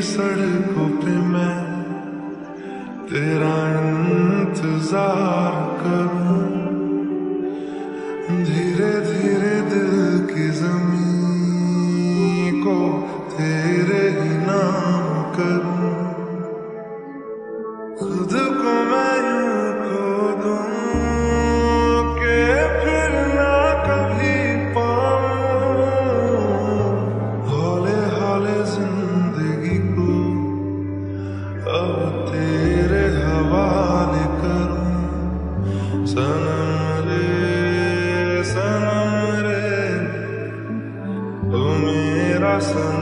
सड़कों पे मैं तेरा इंतजार करूं, धीरे धीरे दिल की ज़मीं को तेरे ही नाम करूं। खुद को मैं यूं खो दूं कि फिर ना कभी पाऊं, हौले हौले जिंदगी को अब तेरे हवाले करूं। सनम रे तू मेरा सनम।